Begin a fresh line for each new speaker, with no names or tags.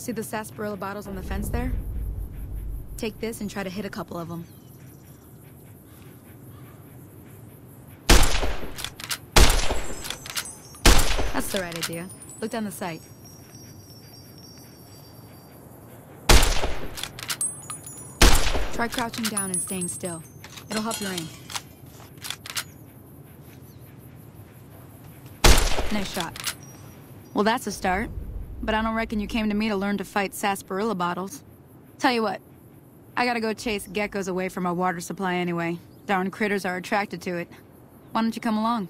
See the sarsaparilla bottles on the fence there? Take this and try to hit a couple of them. That's the right idea. Look down the sight. Try crouching down and staying still. It'll help your aim. Nice shot. Well, that's a start. But I don't reckon you came to me to learn to fight sarsaparilla bottles. Tell you what, I gotta go chase geckos away from our water supply anyway. Darn critters are attracted to it. Why don't you come along?